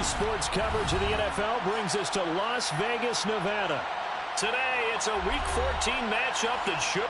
sports coverage of the NFL brings us to Las Vegas, Nevada. Today, it's a Week 14 matchup that should...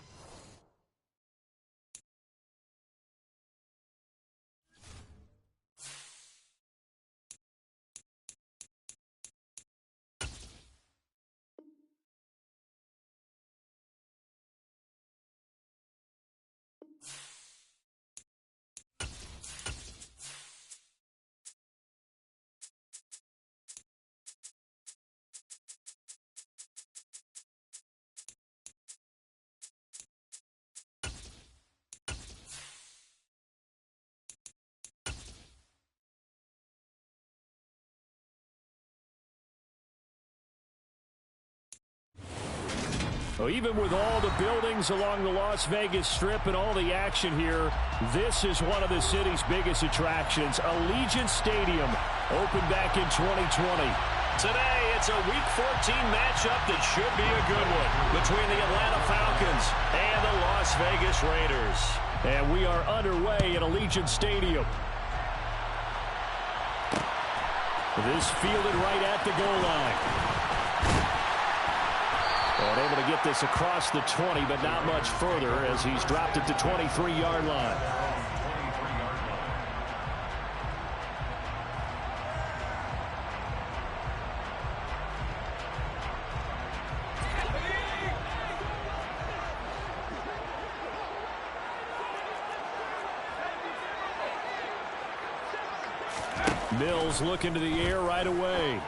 Well, even with all the buildings along the Las Vegas Strip and all the action here, this is one of the city's biggest attractions. Allegiant Stadium opened back in 2020. Today, it's a Week 14 matchup that should be a good one between the Atlanta Falcons and the Las Vegas Raiders. And we are underway at Allegiant Stadium. This fielded right at the goal line. And able to get this across the 20, but not much further as he's dropped it to 23-yard line. Mills looking to the air right away.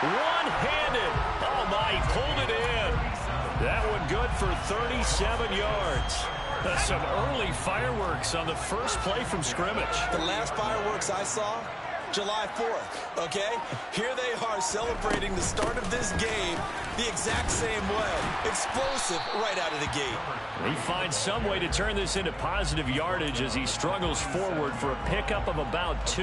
One-handed. Oh, my, he pulled it in. That one good for 37 yards. That's some early fireworks on the first play from scrimmage. The last fireworks I saw, July 4th, okay? Here they are celebrating the start of this game the exact same way. Explosive right out of the gate. He finds some way to turn this into positive yardage as he struggles forward for a pickup of about 2.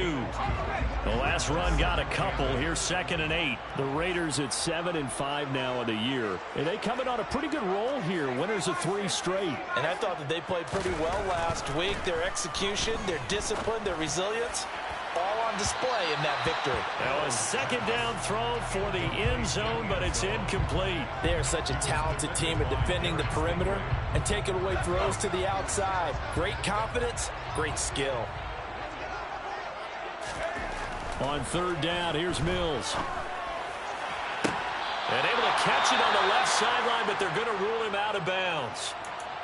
The last run got a couple. Here's 2nd and 8. The Raiders at 7-5 now in the year. And they coming on a pretty good roll here. Winners of 3 straight. And I thought that they played pretty well last week. Their execution, their discipline, their resilience, all on display in that victory. Now a 2nd down throw for the end zone, but it's incomplete. They are such a talented team at defending the perimeter and taking away throws to the outside. Great confidence, great skill. On 3rd down, here's Mills. And able to catch it on the left sideline, but they're going to rule him out of bounds.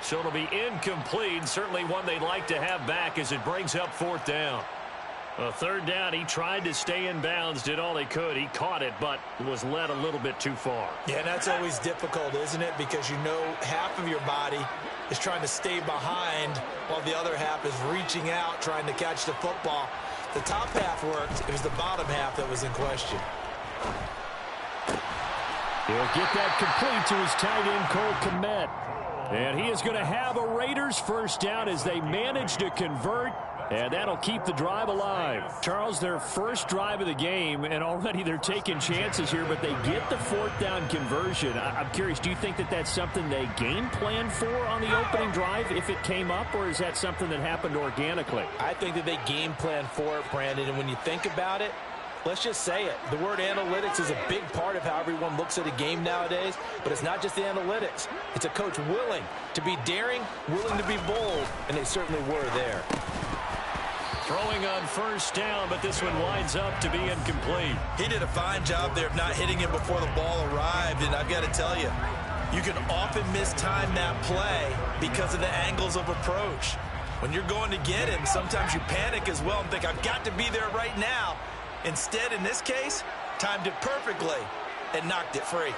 So it'll be incomplete, certainly one they'd like to have back as it brings up 4th down. Well, 3rd down, he tried to stay in bounds, did all he could. He caught it, but was led a little bit too far. Yeah, and that's always difficult, isn't it? Because you know half of your body is trying to stay behind while the other half is reaching out, trying to catch the football. The top half worked. It was the bottom half that was in question. He'll get that complete to his tight end, Cole Kmet. And he is going to have a Raiders first down as they manage to convert. And that'll keep the drive alive. Charles, their first drive of the game, and already they're taking chances here, but they get the 4th down conversion. I'm curious, do you think that that's something they game planned for on the opening drive if it came up, or is that something that happened organically? I think that they game planned for it, Brandon, and when you think about it, let's just say it. The word analytics is a big part of how everyone looks at a game nowadays, but it's not just the analytics. It's a coach willing to be daring, willing to be bold, and they certainly were there. Throwing on 1st down, but this one winds up to be incomplete. He did a fine job there of not hitting him before the ball arrived, and I've got to tell you, you can often mistime that play because of the angles of approach. When you're going to get him, sometimes you panic as well and think, I've got to be there right now. Instead, in this case, timed it perfectly and knocked it free.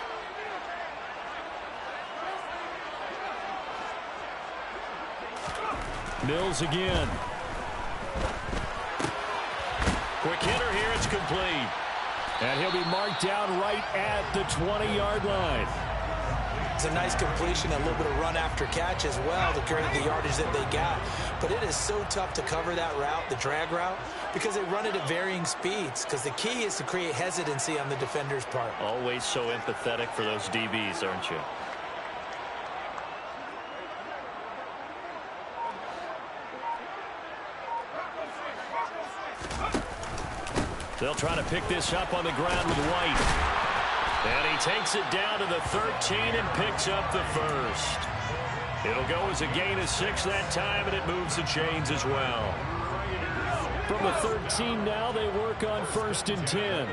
Mills again. Quick hitter here, it's complete. And he'll be marked down right at the 20-yard line. It's a nice completion, a little bit of run after catch as well to create the yardage that they got. But it is so tough to cover that route, the drag route, because they run it at varying speeds. Because the key is to create hesitancy on the defender's part. Always so empathetic for those DBs, aren't you? They'll try to pick this up on the ground with White. And he takes it down to the 13 and picks up the first. It'll go as a gain of 6 that time, and it moves the chains as well. From the 13 now, they work on 1st and 10.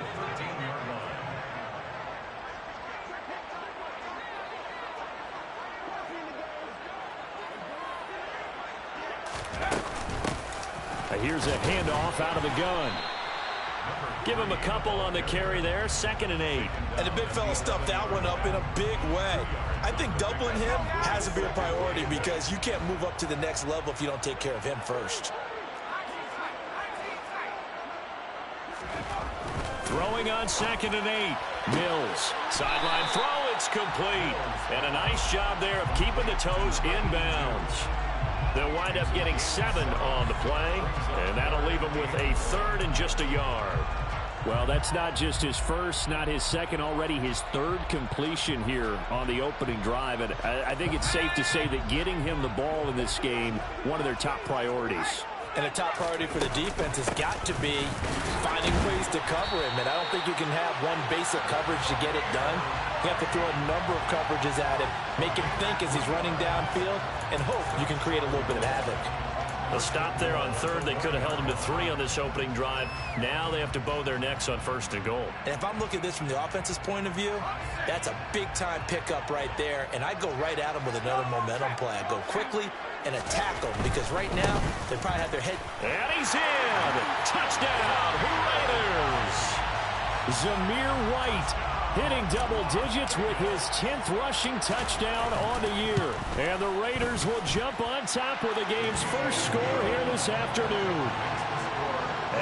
Here's a handoff out of the gun. Give him a couple on the carry there. 2nd and 8. And the big fella stuffed that one up in a big way. I think doubling him has to be a priority because you can't move up to the next level if you don't take care of him first. Throwing on 2nd and 8. Mills. Sideline throw. It's complete. And a nice job there of keeping the toes inbounds. They'll wind up getting 7 on the play, and that'll leave them with a 3rd and just a yard. Well, that's not just his first, not his second, already his 3rd completion here on the opening drive. And I think it's safe to say that getting him the ball in this game, one of their top priorities. And a top priority for the defense has got to be finding ways to cover him. And I don't think you can have one basic coverage to get it done. You have to throw a number of coverages at him, make him think as he's running downfield, and hope you can create a little bit of havoc. A stop there on 3rd. They could have held him to 3 on this opening drive. Now they have to bow their necks on 1st and goal. And if I'm looking at this from the offense's point of view, that's a big-time pickup right there. And I go right at him with another momentum play. I go quickly and attack them because right now they probably have their head. And he's in. Touchdown, Raiders. Zamir White hitting double digits with his 10th rushing touchdown on the year. And the Raiders will jump on top with the game's first score here this afternoon.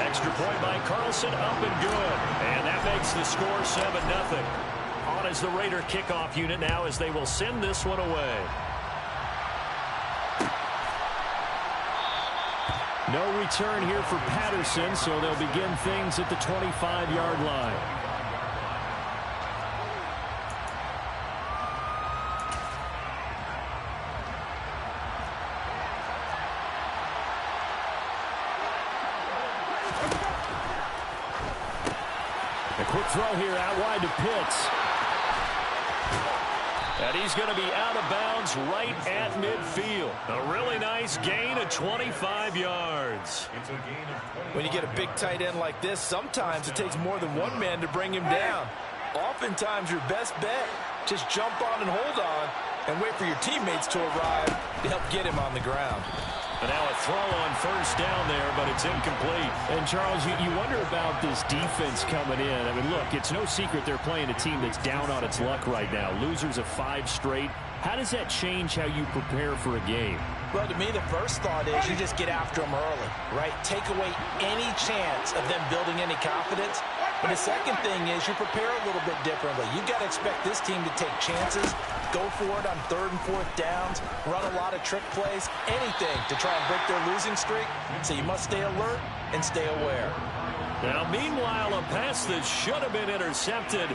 Extra point by Carlson, up and good. And that makes the score 7-0. On as the Raider kickoff unit now as they will send this one away. No return here for Patterson, so they'll begin things at the 25-yard line. A quick throw here out wide to Pitts. And he's going to be out of bounds right at midfield. A really nice gain of 25 yards. When you get a big tight end like this, sometimes it takes more than one man to bring him down. Oftentimes your best bet, just jump on and hold on and wait for your teammates to arrive to help get him on the ground. And now a throw on 1st down there, but it's incomplete. And, Charles, you wonder about this defense coming in. I mean, look, it's no secret they're playing a team that's down on its luck right now. Losers of 5 straight. How does that change how you prepare for a game? Well, to me, the first thought is you just get after them early, right? Take away any chance of them building any confidence. And the second thing is you prepare a little bit differently. You've got to expect this team to take chances, go for it on 3rd and 4th downs, run a lot of trick plays, anything to try and break their losing streak. So you must stay alert and stay aware. Now, meanwhile, a pass that should have been intercepted,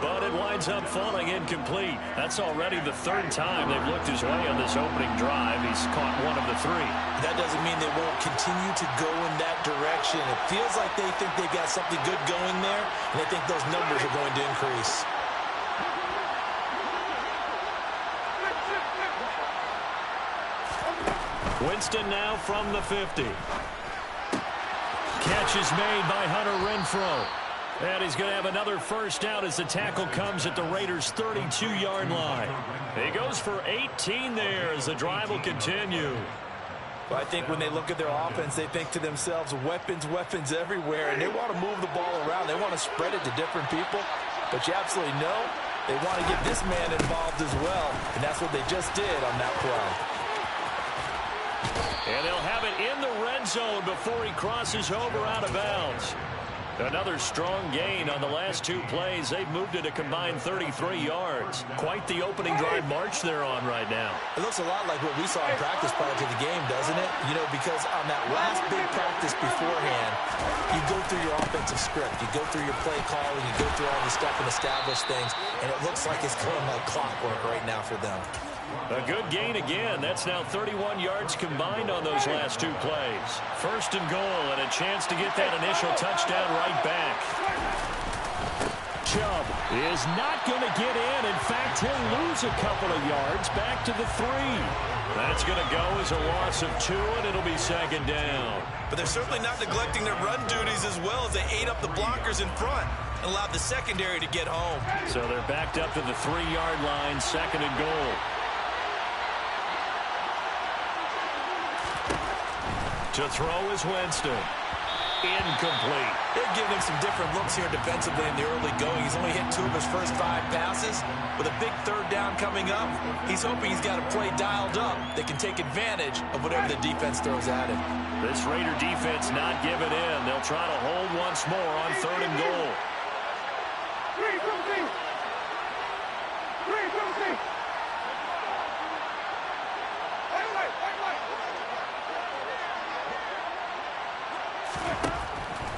but it winds up falling incomplete. That's already the 3rd time they've looked his way on this opening drive. He's caught one of the 3. That doesn't mean they won't continue to go in that direction. It feels like they think they've got something good going there, and they think those numbers are going to increase. Winston now from the 50. Catch is made by Hunter Renfrow. And he's going to have another 1st down as the tackle comes at the Raiders' 32-yard line. He goes for 18 there as the drive will continue. Well, I think when they look at their offense, they think to themselves, weapons, weapons everywhere, and they want to move the ball around. They want to spread it to different people. But you absolutely know they want to get this man involved as well, and that's what they just did on that play. And they'll have it in the red zone before he crosses over out of bounds. Another strong gain on the last 2 plays. They've moved it a combined 33 yards. Quite the opening drive march they're on right now. It looks a lot like what we saw in practice prior to the game, doesn't it? You know, because on that last big practice beforehand, you go through your offensive script. You go through your play calling. You go through all the stuff and establish things. And it looks like it's going like clockwork right now for them. A good gain again. That's now 31 yards combined on those last two plays. First and goal, and a chance to get that initial touchdown right back. Chubb is not going to get in. In fact, he'll lose a couple of yards back to the 3. That's going to go as a loss of 2, and it'll be second down. But they're certainly not neglecting their run duties as well as they ate up the blockers in front and allowed the secondary to get home. So they're backed up to the 3-yard line, second and goal. To throw is Winston. Incomplete. They're giving him some different looks here defensively in the early going. He's only hit 2 of his first 5 passes. With a big third down coming up, he's hoping he's got a play dialed up that can take advantage of whatever the defense throws at him. This Raider defense not giving in. They'll try to hold once more on third and goal.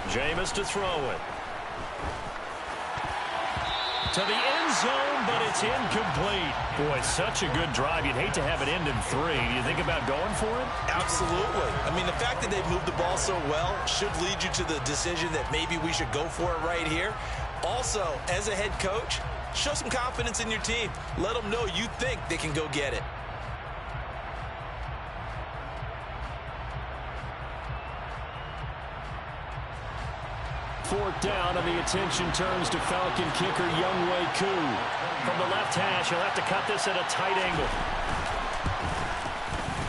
Jameis to throw it. To the end zone, but it's incomplete. Boy, such a good drive. You'd hate to have it end in 3. Do you think about going for it? Absolutely. I mean, the fact that they've moved the ball so well should lead you to the decision that maybe we should go for it right here. Also, as a head coach, show some confidence in your team. Let them know you think they can go get it. Fourth down, and the attention turns to Falcon kicker Younghoe Koo. From the left hash, he'll have to cut this at a tight angle.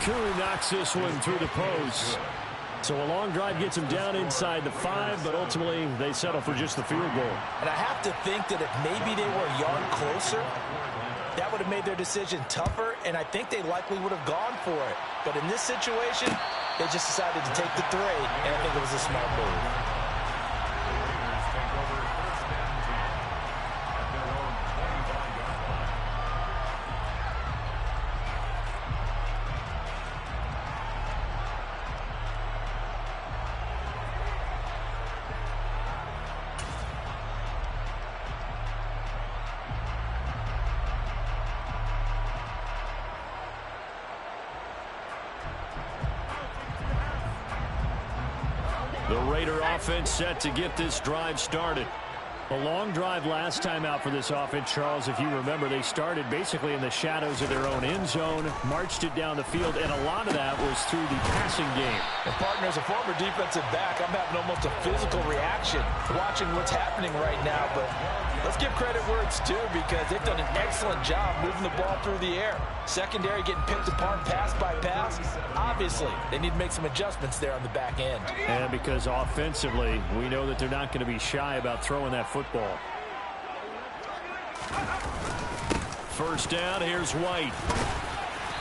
Koo knocks this one through the post. So a long drive gets him down inside the 5, but ultimately they settle for just the field goal. And I have to think that if maybe they were a yard closer, that would have made their decision tougher, and I think they likely would have gone for it. But in this situation, they just decided to take the 3, and I think it was a smart move. The Raider offense set to get this drive started. A long drive last time out for this offense, Charles. If you remember, they started basically in the shadows of their own end zone, marched it down the field, and a lot of that was through the passing game. And partner, as a former defensive back, I'm having almost a physical reaction watching what's happening right now. But let's give credit where it's due, because they've done an excellent job moving the ball through the air. Secondary getting picked apart pass by pass. Obviously, they need to make some adjustments there on the back end. And because offensively, we know that they're not going to be shy about throwing that football. First down, here's White.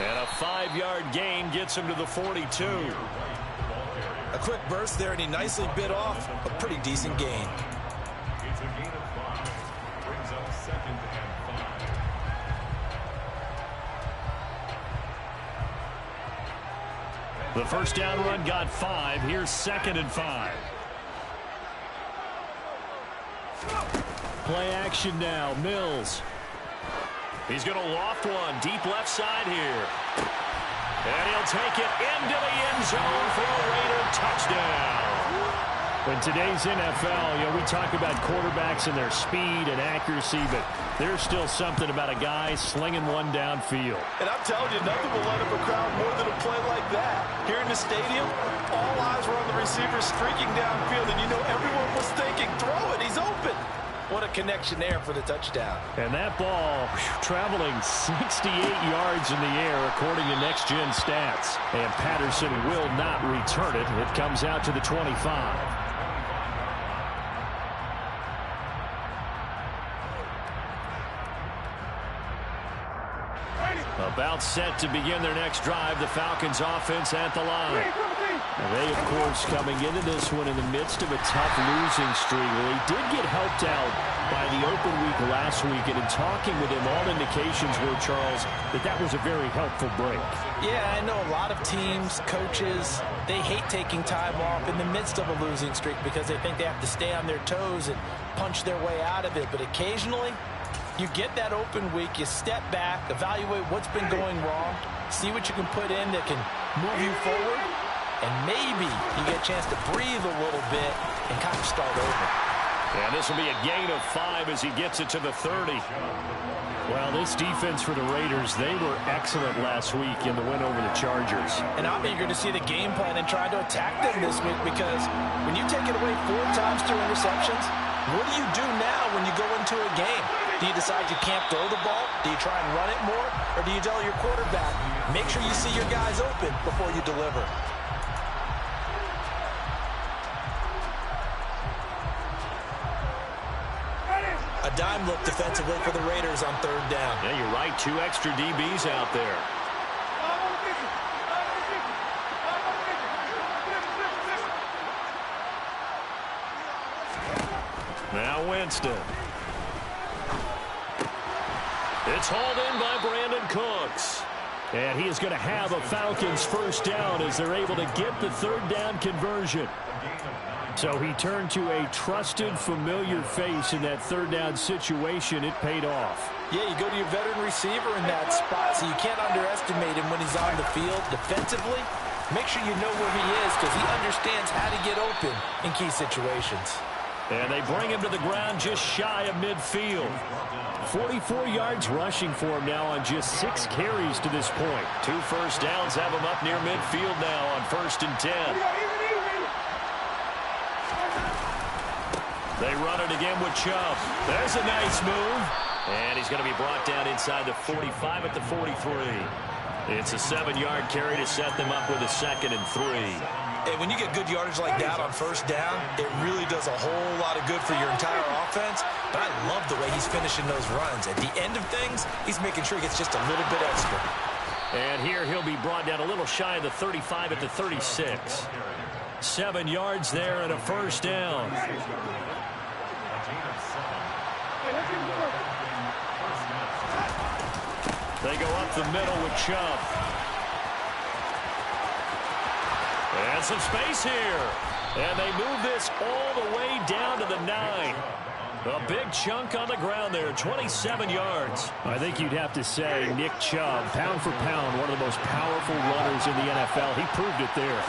And a 5-yard gain gets him to the 42. A quick burst there, and he nicely bit off a pretty decent gain. It's a gain of 5. Brings up second and 5. The first down run got 5. Here's second and 5. Play action now. Mills. He's going to loft one deep left side here. And he'll take it into the end zone for a Raider touchdown. In today's NFL, we talk about quarterbacks and their speed and accuracy, but there's still something about a guy slinging one downfield. And I'm telling you, nothing will light up a crowd more than a play like that. Here in the stadium, all eyes were on the receiver streaking downfield, and everyone was thinking, throw it, he's open. What a connection there for the touchdown. And that ball traveling 68 yards in the air according to Next Gen Stats. And Patterson will not return it. It comes out to the 25. About set to begin their next drive, the Falcons offense at the line. And they, of course, coming into this one in the midst of a tough losing streak. Well, he did get helped out by the open week last week, and in talking with him, all indications were, Charles, that was a very helpful break. Yeah, I know a lot of teams, coaches, they hate taking time off in the midst of a losing streak because they think they have to stay on their toes and punch their way out of it. But occasionally, You get that open week, you step back, evaluate what's been going wrong, see what you can put in that can move you forward, and maybe you get a chance to breathe a little bit and kind of start over. And this will be a gain of 5 as he gets it to the 30. Well, this defense for the Raiders, they were excellent last week in the win over the Chargers. And I'm eager to see the game plan and try to attack them this week, because when you take it away 4 times through interceptions, what do you do now when you go into a game? Do you decide you can't throw the ball? Do you try and run it more? Or do you tell your quarterback, make sure you see your guys open before you deliver? A dime look defensively for the Raiders on 3rd down. Yeah, you're right. 2 extra DBs out there. Now Winston. It's hauled in by Brandon Cooks. And he is going to have a Falcons first down as they're able to get the 3rd down conversion. So he turned to a trusted, familiar face in that 3rd down situation. It paid off. Yeah, you go to your veteran receiver in that spot, so you can't underestimate him when he's on the field. Defensively, make sure you know where he is, because he understands how to get open in key situations. And they bring him to the ground just shy of midfield. 44 yards rushing for him now on just 6 carries to this point. 2 first downs have him up near midfield now on 1st and 10. They run it again with Chubb. There's a nice move. And he's going to be brought down inside the 45 at the 43. It's a 7-yard carry to set them up with a 2nd and 3. And when you get good yardage like that on 1st down, it really does a whole lot of good for your entire offense. But I love the way he's finishing those runs. At the end of things, he's making sure he gets just a little bit extra. And here he'll be brought down a little shy of the 35 at the 36. 7 yards there and a 1st down. They go up the middle with Chubb. And some space here. And they move this all the way down to the 9. A big chunk on the ground there, 27 yards. I think you'd have to say Nick Chubb, pound for pound, one of the most powerful runners in the NFL. He proved it there.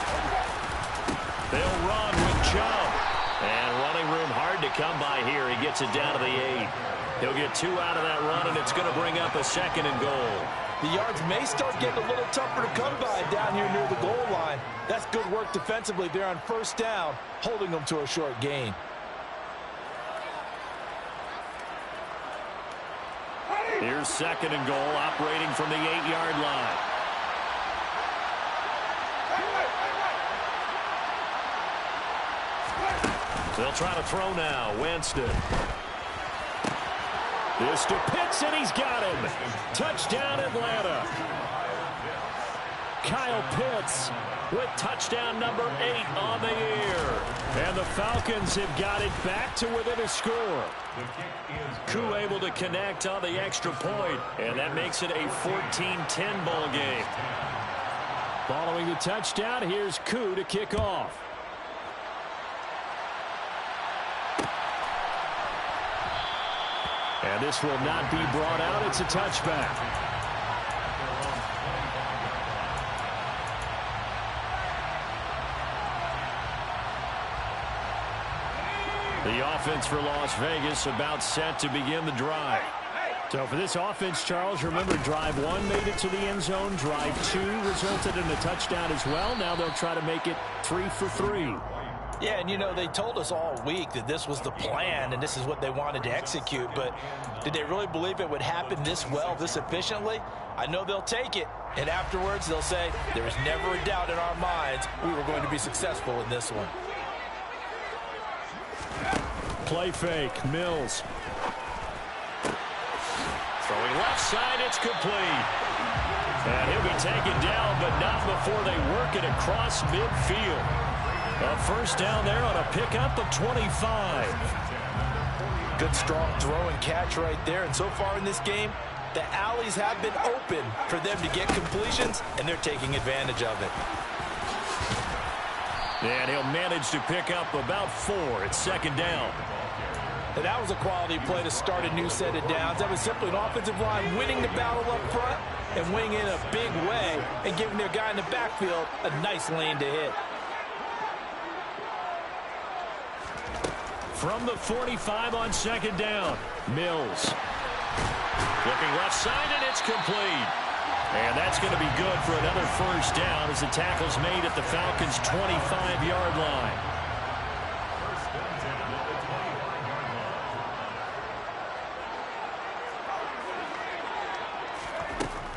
They'll run with Chubb. And running room hard to come by here. He gets it down to the 8. He'll get 2 out of that run, and it's going to bring up a 2nd and goal. The yards may start getting a little tougher to come by down here near the goal line. That's good work defensively there on 1st down, holding them to a short gain. Here's 2nd and goal, operating from the 8-yard line. They'll try to throw now. Winston. This to Pitts, and he's got him. Touchdown, Atlanta. Kyle Pitts with touchdown number 8 on the year. And the Falcons have got it back to within a score. Koo able to connect on the extra point, and that makes it a 14-10 ball game. Following the touchdown, here's Koo to kick off. And this will not be brought out. It's a touchback. The offense for Las Vegas about set to begin the drive. So for this offense, Charles, remember drive 1 made it to the end zone. Drive 2 resulted in a touchdown as well. Now they'll try to make it 3 for 3. Yeah, and you know, they told us all week that this was the plan and this is what they wanted to execute, but did they really believe it would happen this well, this efficiently? I know they'll take it, and afterwards they'll say, there was never a doubt in our minds we were going to be successful in this one. Play fake, Mills. Throwing left side, it's complete. And he'll be taken down, but not before they work it across midfield. A first down there on a pickup of 25. Good strong throw and catch right there. And so far in this game, the alleys have been open for them to get completions, and they're taking advantage of it. And he'll manage to pick up about 4 at 2nd down. And that was a quality play to start a new set of downs. That was simply an offensive line winning the battle up front and winning in a big way and giving their guy in the backfield a nice lane to hit. From the 45 on second down, Mills. Looking left side, and it's complete. And that's going to be good for another first down as the tackle's made at the Falcons' 25-yard line.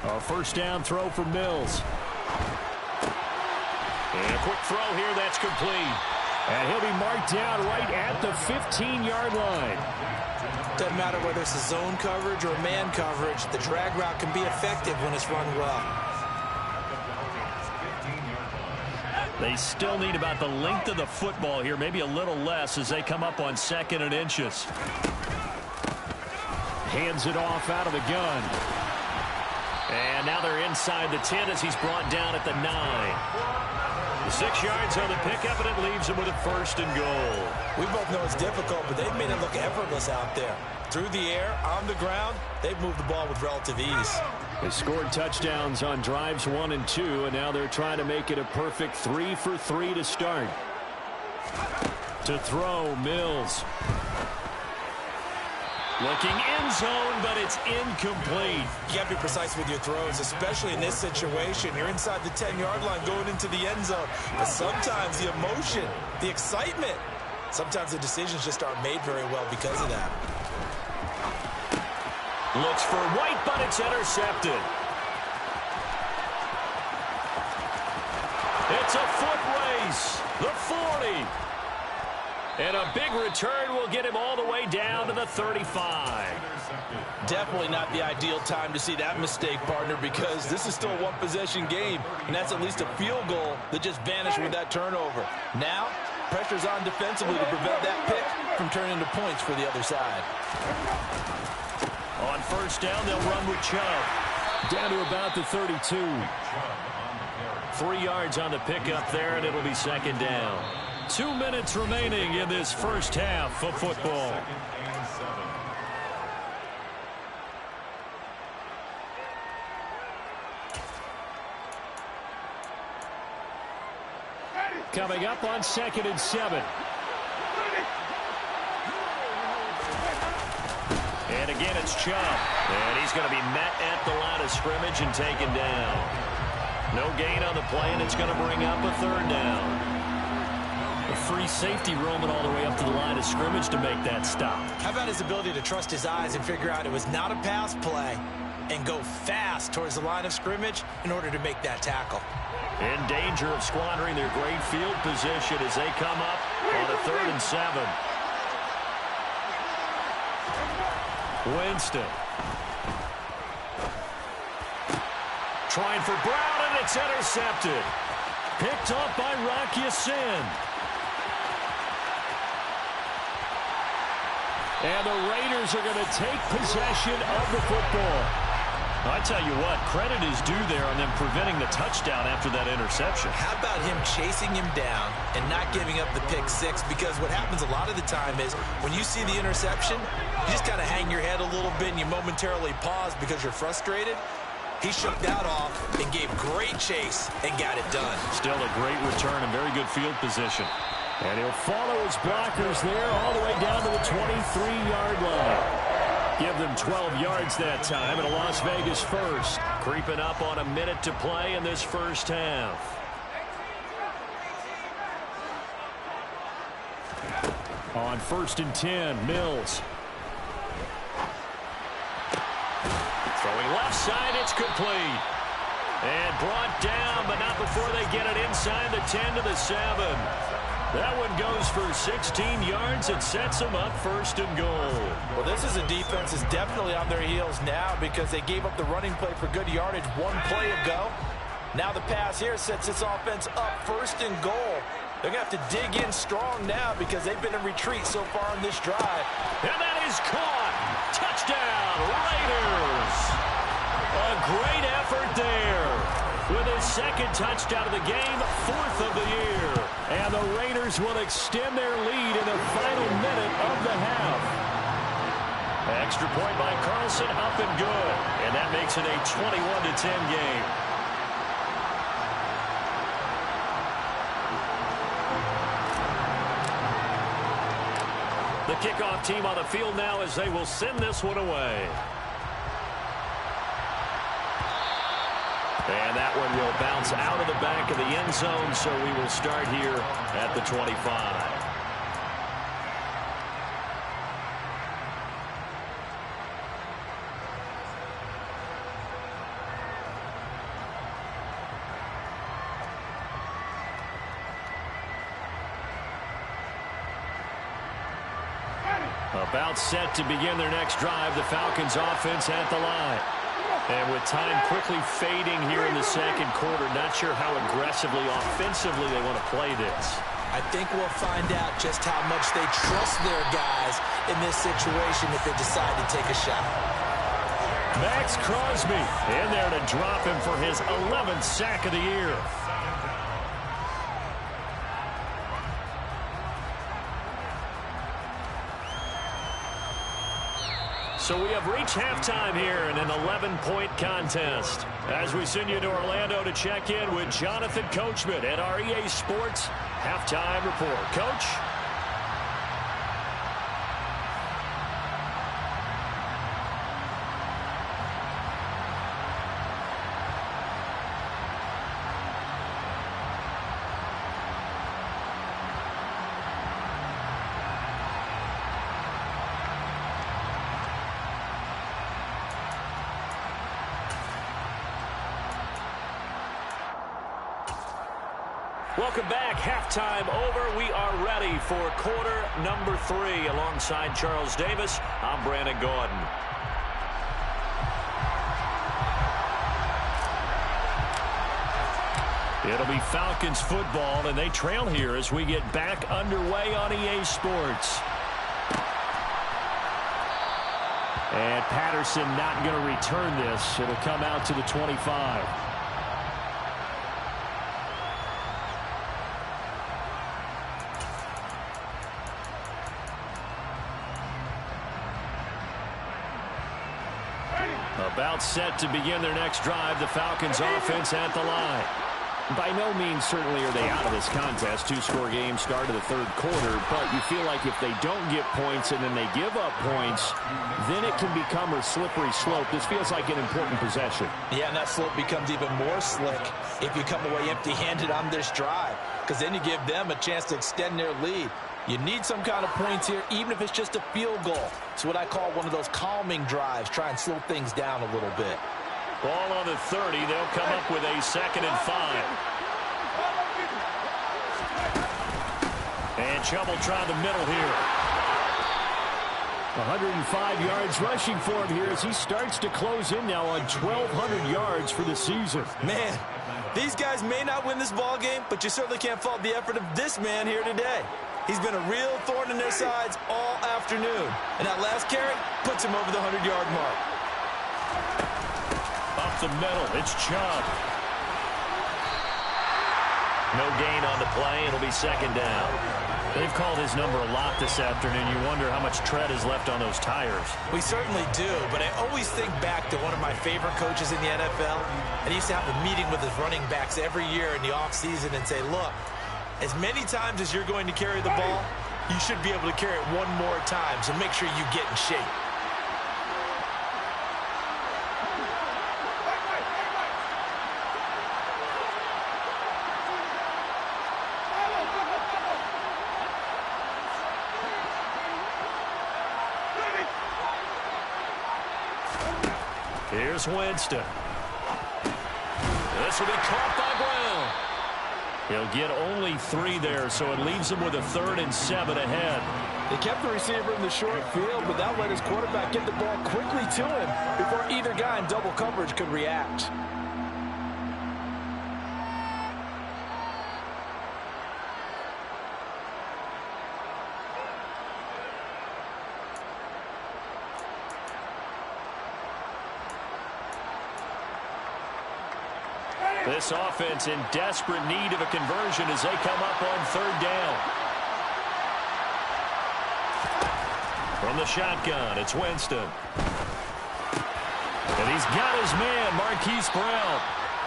A first down throw for Mills. And a quick throw here, that's complete. And he'll be marked down right at the 15-yard line. Doesn't matter whether it's a zone coverage or man coverage, the drag route can be effective when it's run well. They still need about the length of the football here, maybe a little less as they come up on 2nd and inches. Hands it off out of the gun. And now they're inside the 10 as he's brought down at the 9. 6 yards on the pickup, and it leaves him with a 1st and goal. We both know it's difficult, but they've made it look effortless out there. Through the air, on the ground, they've moved the ball with relative ease. They scored touchdowns on drives 1 and 2, and now they're trying to make it a perfect 3 for 3 to start. To throw, Mills. Looking end zone, but it's incomplete. You got to be precise with your throws, especially in this situation. You're inside the 10-yard line going into the end zone. But sometimes the emotion, the excitement, sometimes the decisions just aren't made very well because of that. Looks for White, but it's intercepted. It's a foot race. The 40. And a big return will get him all the way down to the 35. Definitely not the ideal time to see that mistake, partner, because this is still a one-possession game, and that's at least a field goal that just vanished with that turnover. Now, pressure's on defensively to prevent that pick from turning into points for the other side. On first down, they'll run with Chubb. Down to about the 32. 3 yards on the pickup there, and it'll be 2nd down. 2 minutes remaining in this first half of football. Coming up on 2nd and 7. And again, it's Chubb. And he's going to be met at the line of scrimmage and taken down. No gain on the play, and it's going to bring up a 3rd down. A free safety roaming all the way up to the line of scrimmage to make that stop. How about his ability to trust his eyes and figure out it was not a pass play and go fast towards the line of scrimmage in order to make that tackle? In danger of squandering their great field position as they come up on a 3rd and 7. Winston. Trying for Brown, and it's intercepted. Picked off by Rocky Sin. And the Raiders are going to take possession of the football. I tell you what, credit is due there on them preventing the touchdown after that interception. How about him chasing him down and not giving up the pick 6? Because what happens a lot of the time is when you see the interception, you just kind of hang your head a little bit and you momentarily pause because you're frustrated. He shook that off and gave great chase and got it done. Still a great return and very good field position. And he'll follow his blockers there all the way down to the 23-yard line. Give them 12 yards that time, and a Las Vegas first. Creeping up on a minute to play in this first half. On 1st and 10, Mills. Throwing left side, it's complete. And brought down, but not before they get it inside the 10 to the 7. That one goes for 16 yards. It sets them up 1st and goal. Well, this is a defense that's definitely on their heels now because they gave up the running play for good yardage one play ago. Now the pass here sets this offense up 1st and goal. They're going to have to dig in strong now because they've been in retreat so far on this drive. And that is caught. Touchdown, Raiders. A great effort there. With his 2nd touchdown of the game, 4th of the year. And the Raiders will extend their lead in the final minute of the half. extra point by Carlson, up and good. And that makes it a 21-10 game. The kickoff team on the field now as they will send this one away. And that one will bounce out of the back of the end zone, so we will start here at the 25. About set to begin their next drive, the Falcons offense at the line. And with time quickly fading here in the second quarter, not sure how aggressively, offensively they want to play this. I think we'll find out just how much they trust their guys in this situation if they decide to take a shot. Max Crosby in there to drop him for his 11th sack of the year. So we have reached halftime here in an 11-point contest. As we send you to Orlando to check in with Jonathan Coachman at our EA Sports Halftime Report. Coach? Welcome back. Halftime over. We are ready for quarter number 3. Alongside Charles Davis, I'm Brandon Gordon. It'll be Falcons football, and they trail here as we get back underway on EA Sports. And Patterson not going to return this. It'll come out to the 25. About set to begin their next drive, the Falcons offense at the line. By no means certainly are they out of this contest. 2-score game, start of the third quarter, but you feel like if they don't get points and then they give up points, then it can become a slippery slope. This feels like an important possession. Yeah, and that slope becomes even more slick if you come away empty-handed on this drive, because then you give them a chance to extend their lead. You need some kind of points here, even if it's just a field goal. It's what I call one of those calming drives. Try and slow things down a little bit. Ball on the 30. They'll come up with a 2nd and 5. And Chubb will try the middle here. 105 yards rushing for him here as he starts to close in now on 1,200 yards for the season. Man, these guys may not win this ball game, but you certainly can't fault the effort of this man here today. He's been a real thorn in their sides all afternoon. And that last carry puts him over the 100-yard mark. Up the middle, it's Chubb. No gain on the play. It'll be 2nd down. They've called his number a lot this afternoon. You wonder how much tread is left on those tires. We certainly do, but I always think back to one of my favorite coaches in the NFL. And he used to have a meeting with his running backs every year in the offseason and say, look, as many times as you're going to carry the ball, you should be able to carry it one more time, so make sure you get in shape. Here's Winston. This will be caught by Brown. He'll get only 3 there, so it leaves him with a 3rd and 7 ahead. They kept the receiver in the short field, but that let his quarterback get the ball quickly to him before either guy in double coverage could react. This offense in desperate need of a conversion as they come up on 3rd down. From the shotgun, it's Winston. And he's got his man, Marquise Brown.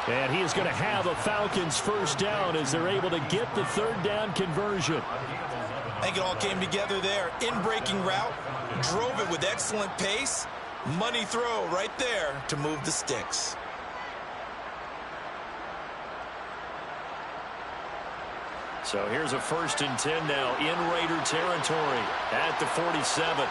And he is going to have a Falcons first down as they're able to get the third down conversion. I think it all came together there. In-breaking route, drove it with excellent pace. Money throw right there to move the sticks. So here's a 1st and 10 now in Raider territory at the 47.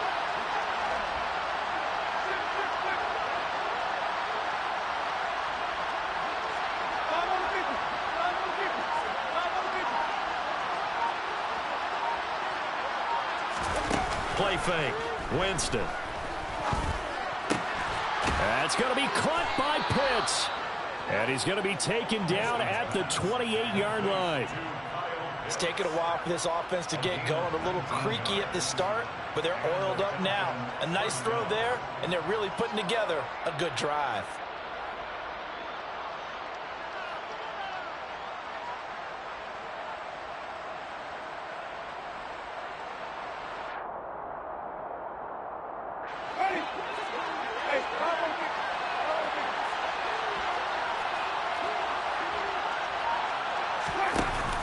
Play fake. Winston. That's going to be caught by Pitts. And he's going to be taken down at the 28-yard line. It's taken a while for this offense to get going. A little creaky at the start, but they're oiled up now. A nice throw there, and they're really putting together a good drive.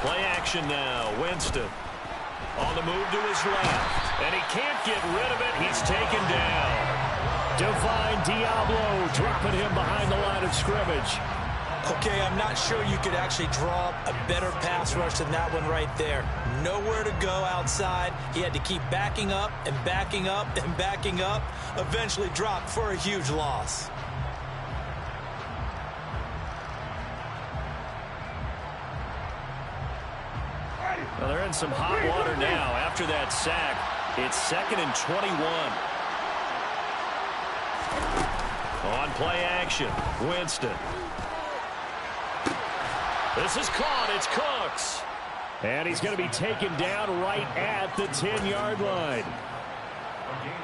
Play action now. Winston on the move to his left. And he can't get rid of it. He's taken down. Divine Diablo dropping him behind the line of scrimmage. Okay, I'm not sure you could actually draw a better pass rush than that one right there. Nowhere to go outside. He had to keep backing up and backing up and backing up. Eventually dropped for a huge loss. Well, they're in some hot water now after that sack. It's 2nd and 21. On play action, Winston. This is caught. It's Cooks. And he's going to be taken down right at the 10-yard line.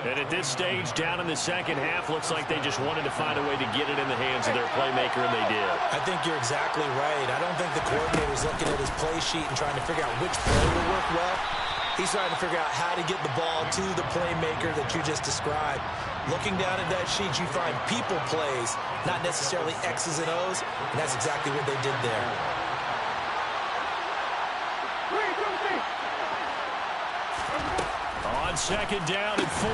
And at this stage, down in the second half, looks like they just wanted to find a way to get it in the hands of their playmaker, and they did. I think you're exactly right. I don't think the coordinator's looking at his play sheet and trying to figure out which play will work well. He's trying to figure out how to get the ball to the playmaker that you just described. Looking down at that sheet, you find people plays, not necessarily X's and O's, and that's exactly what they did there. On 2nd down and 4,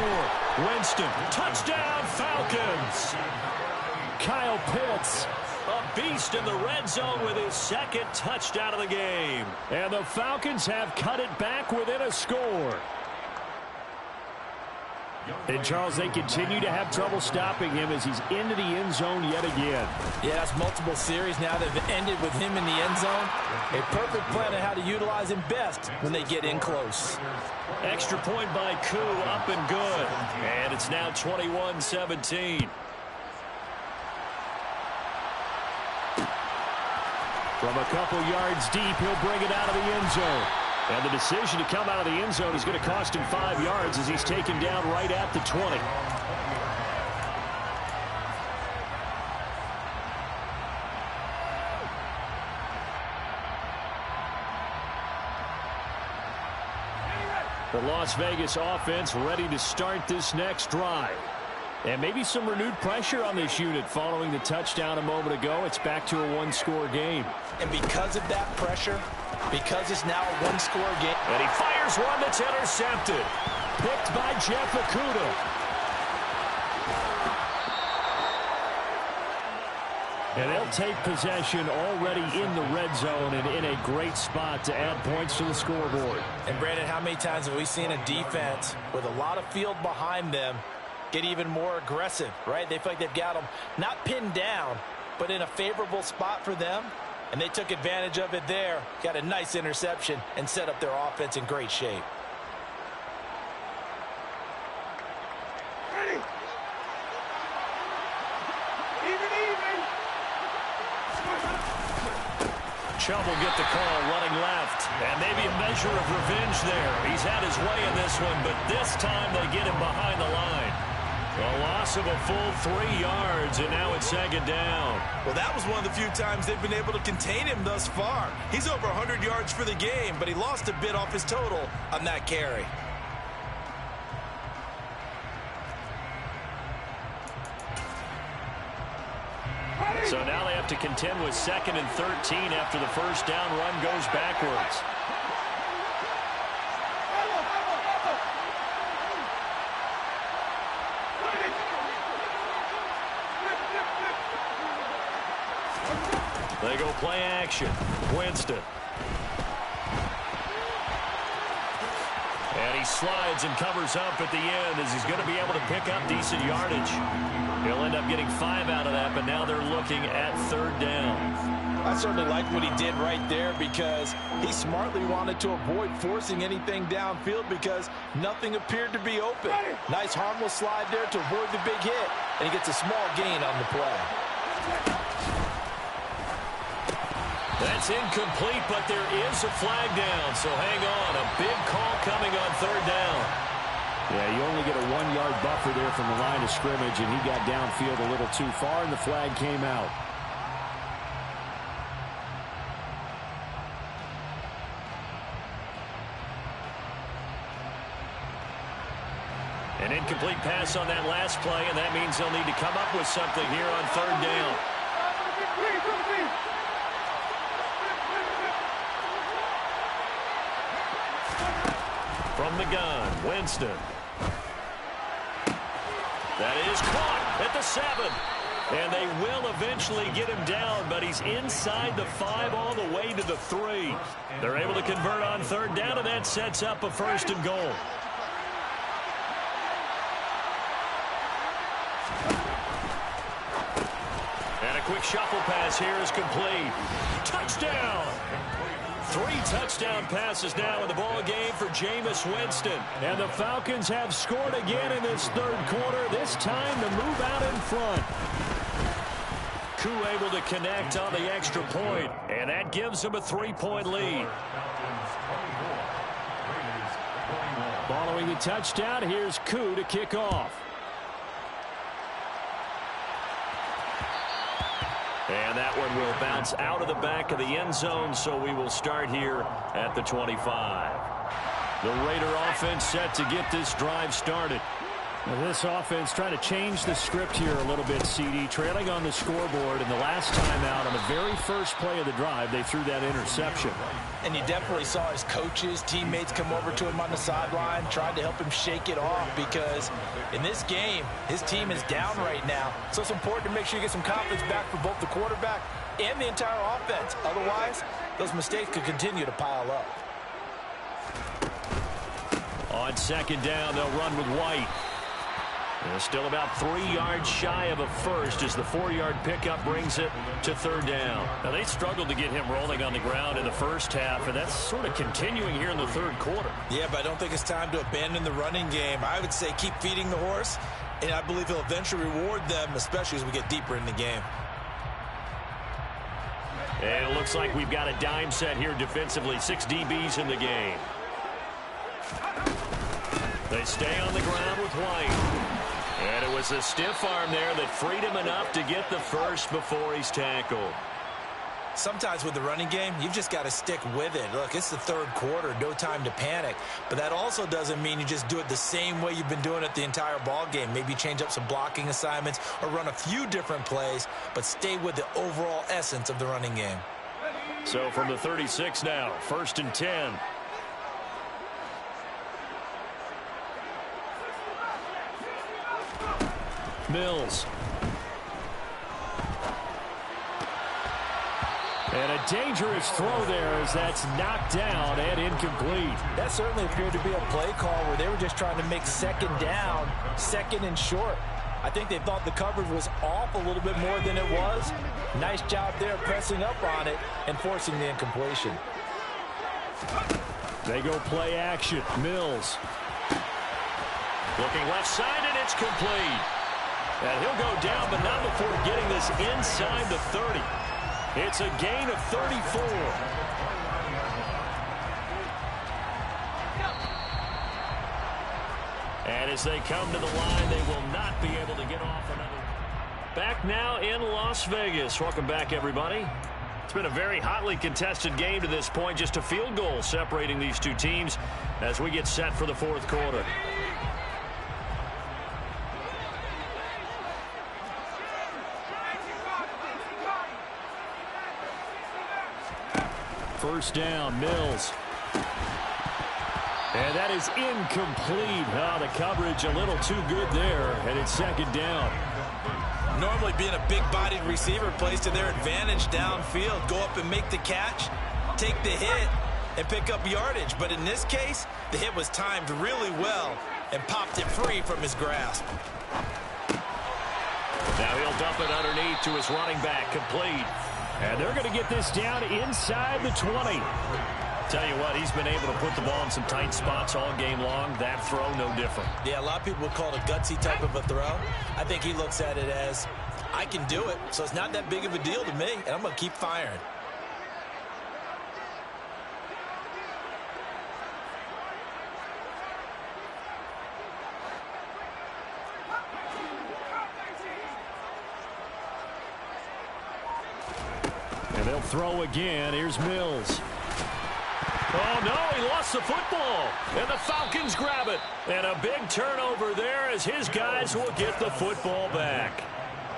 Winston, touchdown Falcons. Kyle Pitts, a beast in the red zone with his 2nd touchdown of the game. And the Falcons have cut it back within a score. And, Charles, they continue to have trouble stopping him as he's into the end zone yet again. Yeah, that's multiple series now that have ended with him in the end zone. A perfect plan on how to utilize him best when they get in close. Extra point by Koo, up and good. And it's now 21-17. From a couple yards deep, he'll bring it out of the end zone. And the decision to come out of the end zone is going to cost him 5 yards as he's taken down right at the 20. The Las Vegas offense ready to start this next drive. And maybe some renewed pressure on this unit following the touchdown a moment ago. It's back to a one-score game. And because of that pressure, because it's now a one-score game. And he fires one that's intercepted. Picked by Jeff Okudah. And they'll take possession already in the red zone and in a great spot to add points to the scoreboard. And, Brandon, how many times have we seen a defense with a lot of field behind them get even more aggressive, right? They feel like they've got them not pinned down, but in a favorable spot for them. And they took advantage of it there, got a nice interception, and set up their offense in great shape. Chubb will get the call running left. And maybe a measure of revenge there. He's had his way in this one, but this time they get him behind the line. A loss of a full 3 yards, and now it's second down. Well, that was one of the few times they've been able to contain him thus far. He's over 100 yards for the game, but he lost a bit off his total on that carry. So now they have to contend with 2nd and 13 after the first down run goes backwards. They go play action. Winston. And he slides and covers up at the end as he's going to be able to pick up decent yardage. He'll end up getting 5 out of that, but now they're looking at 3rd down. I certainly like what he did right there because he smartly wanted to avoid forcing anything downfield because nothing appeared to be open. Nice harmless slide there to avoid the big hit, and he gets a small gain on the play. That's incomplete, but there is a flag down, so hang on. A big call coming on 3rd down. Yeah, you only get a 1-yard buffer there from the line of scrimmage, and he got downfield a little too far, and the flag came out. An incomplete pass on that last play, and that means they'll need to come up with something here on 3rd down. From the gun, Winston. That is caught at the 7. And they will eventually get him down, but he's inside the 5 all the way to the 3. They're able to convert on 3rd down, and that sets up a 1st and goal. And a quick shuffle pass here is complete. Touchdown! 3 touchdown passes now in the ball game for Jameis Winston. And the Falcons have scored again in this 3rd quarter, this time to move out in front. Koo able to connect on the extra point, and that gives him a 3-point lead. Following the touchdown, here's Koo to kick off. And that one will bounce out of the back of the end zone, so we will start here at the 25. The Raider offense set to get this drive started. Now this offense trying to change the script here a little bit, CD. Trailing on the scoreboard, and the last time out on the very first play of the drive, they threw that interception. And you definitely saw his coaches, teammates come over to him on the sideline, tried to help him shake it off because in this game, his team is down right now. So it's important to make sure you get some confidence back for both the quarterback and the entire offense. Otherwise, those mistakes could continue to pile up. On 2nd down, they'll run with White. They're still about 3 yards shy of a 1st as the 4-yard pickup brings it to 3rd down. Now, they struggled to get him rolling on the ground in the first half, and that's sort of continuing here in the 3rd quarter. Yeah, but I don't think it's time to abandon the running game. I would say keep feeding the horse, and I believe he'll eventually reward them, especially as we get deeper in the game. And it looks like we've got a dime set here defensively. 6 DBs in the game. They stay on the ground with White. And it was a stiff arm there that freed him enough to get the 1st before he's tackled. Sometimes with the running game, you've just got to stick with it. Look, it's the 3rd quarter, no time to panic. But that also doesn't mean you just do it the same way you've been doing it the entire ball game. Maybe change up some blocking assignments or run a few different plays, but stay with the overall essence of the running game. So from the 36 now, 1st and 10. Mills. And a dangerous throw there as that's knocked down and incomplete. That certainly appeared to be a play call where they were just trying to make 2nd down, 2nd and short. I think they thought the coverage was off a little bit more than it was. Nice job there pressing up on it and forcing the incompletion. They go play action. Mills. Looking left side, and it's complete. And he'll go down, but not before getting this inside the 30. It's a gain of 34. And as they come to the line, they will not be able to get off another. Back now in Las Vegas. Welcome back, everybody. It's been a very hotly contested game to this point. Just a field goal separating these two teams as we get set for the 4th quarter. first down. Mills. And that is incomplete. Oh, the coverage a little too good there, and it's second down. Normally being a big-bodied receiver plays to their advantage downfield. Go up and make the catch, take the hit, and pick up yardage. But in this case, the hit was timed really well and popped it free from his grasp. Now he'll dump it underneath to his running back, complete. And they're going to get this down inside the 20. Tell you what, he's been able to put the ball in some tight spots all game long. That throw, no different. Yeah, a lot of people would call it a gutsy type of a throw. I think he looks at it as, I can do it, so it's not that big of a deal to me, and I'm going to keep firing. And they'll throw again. Here's Mills. Oh, no, he lost the football. And the Falcons grab it. And a big turnover there as his guys will get the football back.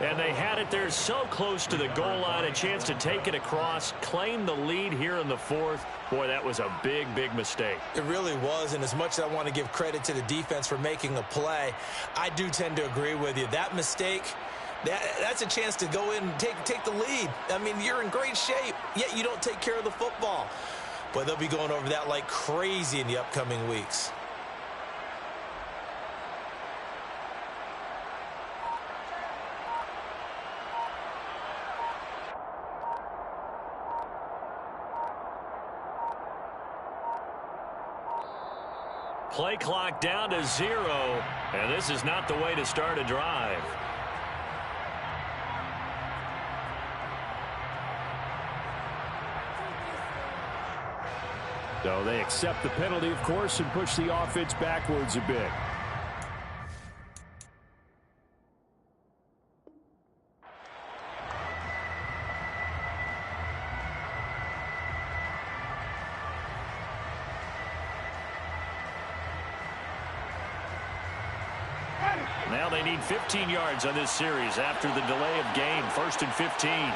And they had it there so close to the goal line, a chance to take it across, claim the lead here in the fourth. Boy, that was a big, big mistake. It really was, and as much as I want to give credit to the defense for making the play, I do tend to agree with you. That mistake, that's a chance to go in and take the lead. I mean, you're in great shape, yet you don't take care of the football. But they'll be going over that like crazy in the upcoming weeks. Play clock down to 0, and this is not the way to start a drive. So they accept the penalty, of course, and push the offense backwards a bit. Now they need 15 yards on this series after the delay of game. 1st and 15.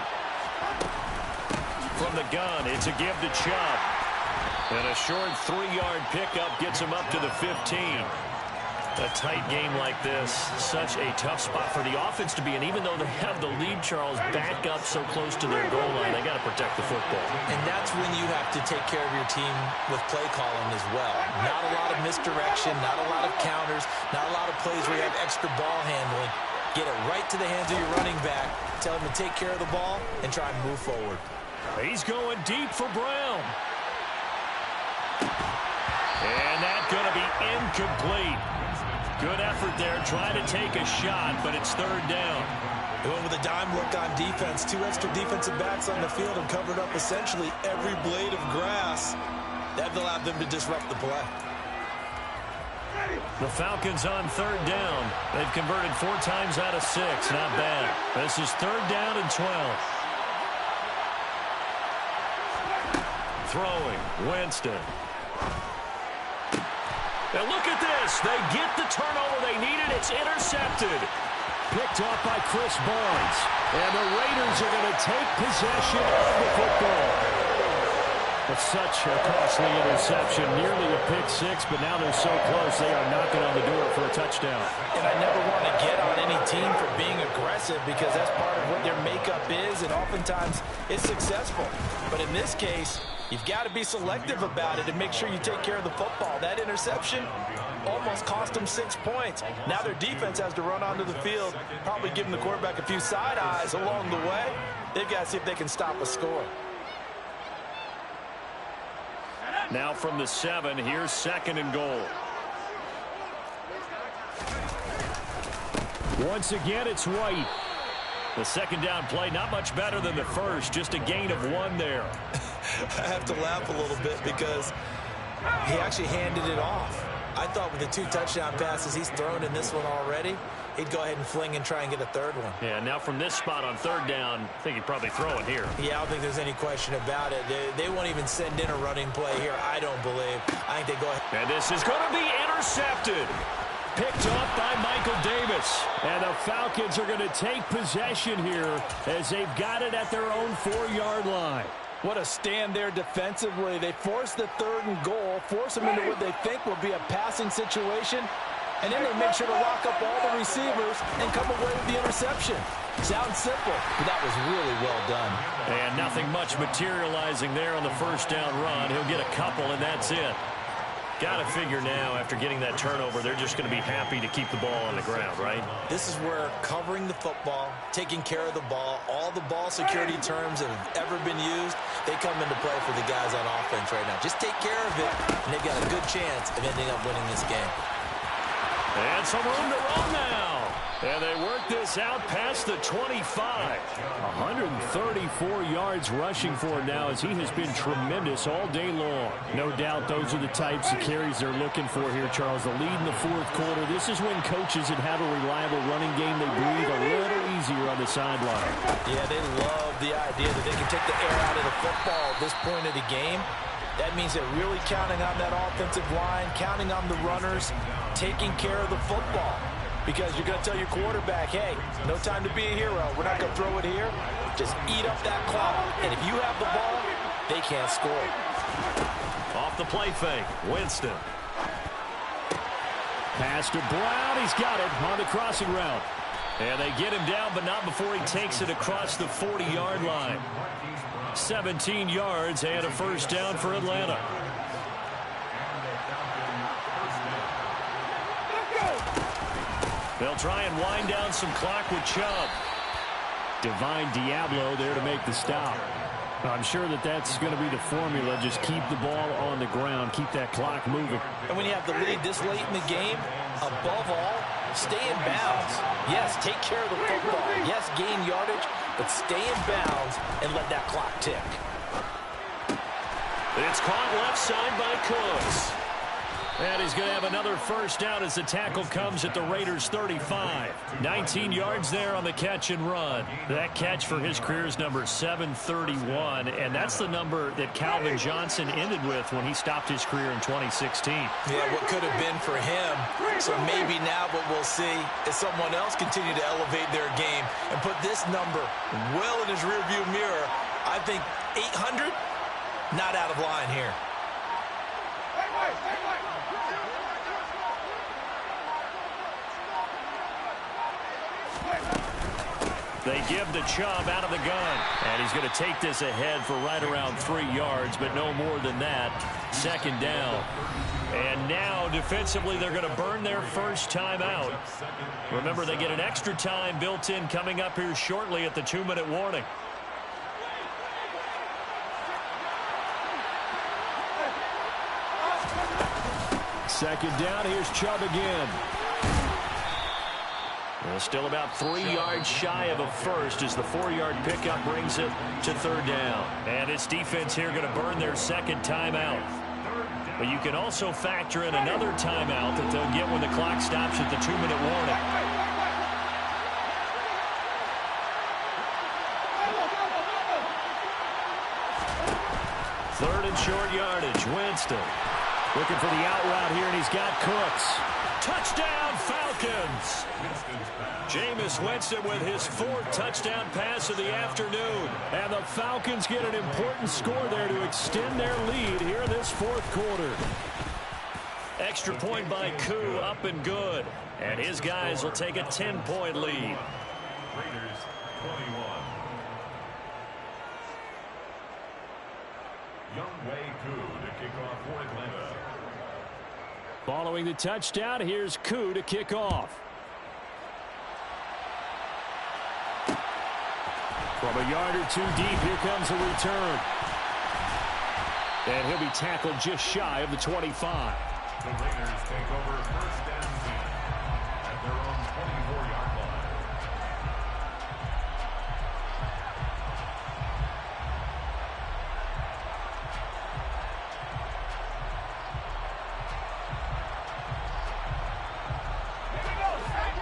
From the gun, it's a give to Chubb. And a short 3-yard pickup gets him up to the 15. A tight game like this, such a tough spot for the offense to be in. Even though they have the lead, Charles, back up so close to their goal line, they got to protect the football. And that's when you have to take care of your team with play calling as well. Not a lot of misdirection, not a lot of counters, not a lot of plays where you have extra ball handling. Get it right to the hands of your running back. Tell him to take care of the ball and try and move forward. He's going deep for Brown. And that's going to be incomplete. Good effort there, trying to take a shot, but it's 3rd down. They went with a dime look on defense. 2 extra defensive backs on the field and covered up essentially every blade of grass. That allowed them to disrupt the play. The Falcons on 3rd down. They've converted 4 times out of 6. Not bad. This is 3rd down and 12. Throwing, Winston. Now look at this. They get the turnover they needed. It's intercepted. Picked up by Chris Barnes. And the Raiders are going to take possession of the football. It's such a costly interception. Nearly a pick 6, but now they're so close they are knocking on the door for a touchdown. And I never want to get on any team for being aggressive because that's part of what their makeup is, and oftentimes it's successful. But in this case, you've got to be selective about it and make sure you take care of the football. That interception almost cost them 6 points. Now their defense has to run onto the field, probably giving the quarterback a few side eyes along the way. They've got to see if they can stop a score. Now from the 7, here's 2nd and goal. Once again, it's White. The 2nd down play, not much better than the first, just a gain of 1 there. I have to laugh a little bit because he actually handed it off. I thought with the 2 touchdown passes he's thrown in this one already, he'd go ahead and fling and try and get a 3rd one. Yeah, now from this spot on 3rd down, I think he'd probably throw it here. Yeah, I don't think there's any question about it. They won't even send in a running play here, I don't believe. I think they go ahead. And this is going to be intercepted. Picked up by Michael Davis. And the Falcons are going to take possession here as they've got it at their own 4-yard line. What a stand there defensively. They force the 3rd and goal, force them into what they think will be a passing situation, and then they make sure to lock up all the receivers and come away with the interception. Sounds simple, but that was really well done. And nothing much materializing there on the first down run. He'll get a couple, and that's it. Got to figure now, after getting that turnover, they're just going to be happy to keep the ball on the ground, right? This is where covering the football, taking care of the ball, all the ball security terms that have ever been used, they come into play for the guys on offense right now. Just take care of it, and they've got a good chance of ending up winning this game. And some room to run now. And they work this out past the 25. 134 yards rushing for him now, as he has been tremendous all day long. No doubt those are the types of carries they're looking for here, Charles. The lead in the 4th quarter. This is when coaches that have a reliable running game, they breathe a little easier on the sideline. Yeah, they love the idea that they can take the air out of the football at this point of the game. That means they're really counting on that offensive line, counting on the runners, taking care of the football. Because you're going to tell your quarterback, hey, no time to be a hero. We're not going to throw it here. Just eat up that clock. And if you have the ball, they can't score. Off the play fake, Winston. Pass to Brown. He's got it on the crossing route. And they get him down, but not before he takes it across the 40-yard line. 17 yards and a first down for Atlanta. They'll try and wind down some clock with Chubb. Divine Diablo there to make the stop. I'm sure that that's going to be the formula. Just keep the ball on the ground. Keep that clock moving. And when you have the lead this late in the game, above all, stay in bounds. Yes, take care of the football. Yes, gain yardage, but stay in bounds and let that clock tick. It's caught left side by Cooks. And he's going to have another first down as the tackle comes at the Raiders' 35. 19 yards there on the catch and run. That catch for his career is number 731, and that's the number that Calvin Johnson ended with when he stopped his career in 2016. Yeah, what could have been for him. So maybe now what we'll see is someone else continue to elevate their game and put this number well in his rearview mirror. I think 800, not out of line here. They give the Chubb out of the gun. And he's going to take this ahead for right around 3 yards, but no more than that. Second down. And now, defensively, they're going to burn their first time out. Remember, they get an extra time built in coming up here shortly at the 2-minute warning. Second down, here's Chubb again. Well, still about 3 yards shy of a first as the 4-yard pickup brings it to third down. And this defense here going to burn their second timeout. But you can also factor in another timeout that they'll get when the clock stops at the 2-minute warning. Third and short yardage. Winston looking for the out route here, and he's got Cooks. Touchdown, Falcons! Jameis Winston with his 4th touchdown pass of the afternoon. And the Falcons get an important score there to extend their lead here in this 4th quarter. Extra point by Koo, up and good. And his guys will take a 10-point lead. Raiders 21. Younghoe Koo to kick off for Atlanta. Following the touchdown, here's Koo to kick off. From a yard or two deep, here comes the return. And he'll be tackled just shy of the 25. The Raiders take over first down team at their own 24-yard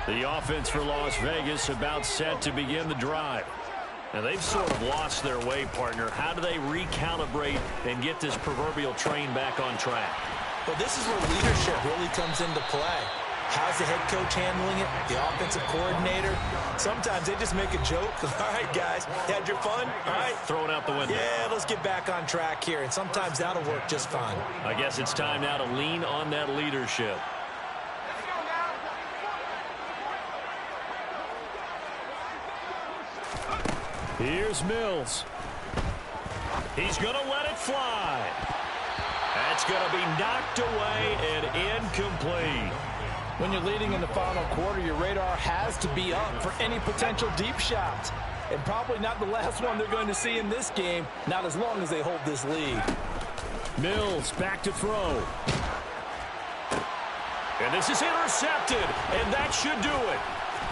line. The offense for Las Vegas about set to begin the drive. And they've sort of lost their way, partner. How do they recalibrate and get this proverbial train back on track? Well, this is where leadership really comes into play. How's the head coach handling it? The offensive coordinator? Sometimes they just make a joke. All right, guys, you had your fun? All right. Throw it out the window. Yeah, let's get back on track here, and sometimes that'll work just fine. I guess it's time now to lean on that leadership. Here's Mills. He's going to let it fly. That's going to be knocked away and incomplete. When you're leading in the final quarter, your radar has to be up for any potential deep shots. And probably not the last one they're going to see in this game, not as long as they hold this lead. Mills back to throw. And this is intercepted, and that should do it.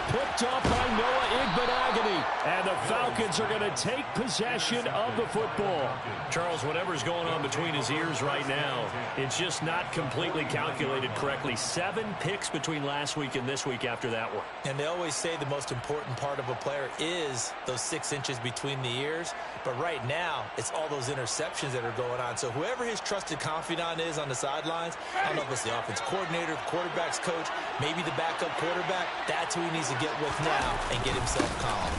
Picked up by Noah Igbenogany. And the Falcons are going to take possession of the football. Charles, whatever's going on between his ears right now, it's just not completely calculated correctly. 7 picks between last week and this week after that one. And they always say the most important part of a player is those 6 inches between the ears. But right now, it's all those interceptions that are going on. So whoever his trusted confidant is on the sidelines, I don't know if it's the offense coordinator, the quarterback's coach, maybe the backup quarterback, that's who he needs to get with now and get himself calm.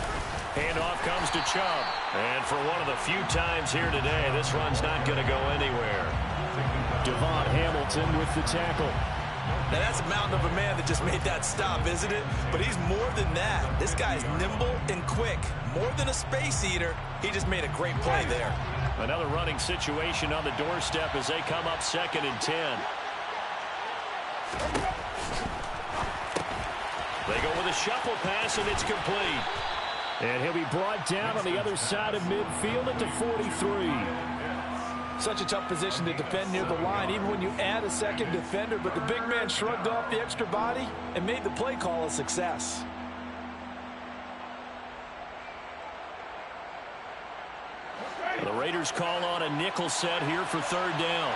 Handoff comes to Chubb. And for one of the few times here today, this run's not going to go anywhere. Devon Hamilton with the tackle. Now that's a mountain of a man that just made that stop, isn't it? But he's more than that. This guy's nimble and quick. More than a space eater. He just made a great play there. Another running situation on the doorstep as they come up 2nd and 10. They go with a shuffle pass, and it's complete. And he'll be brought down on the other side of midfield at the 43. Such a tough position to defend near the line, even when you add a second defender. But the big man shrugged off the extra body and made the play call a success. The Raiders call on a nickel set here for 3rd down.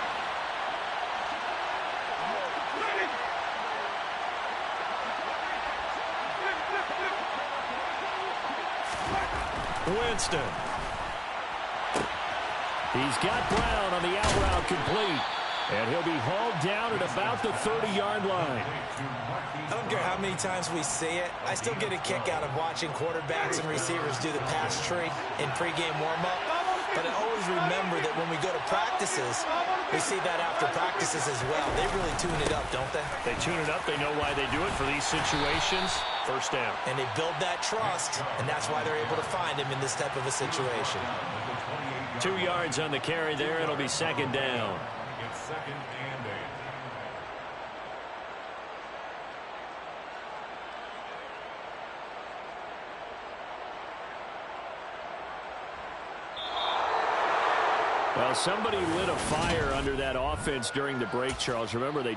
Winston. He's got Brown on the out route complete. And he'll be hauled down at about the 30-yard line. I don't care how many times we see it. I still get a kick out of watching quarterbacks and receivers do the pass tree in pregame warm-up. But I always remember that when we go to practices, we see that after practices as well. They really tune it up, don't they? They tune it up. They know why they do it for these situations. 1st down. And they build that trust, and that's why they're able to find him in this type of a situation. 2 yards on the carry there. It'll be 2nd down. It's 2nd and 8. Well, somebody lit a fire under that offense during the break, Charles. Remember, they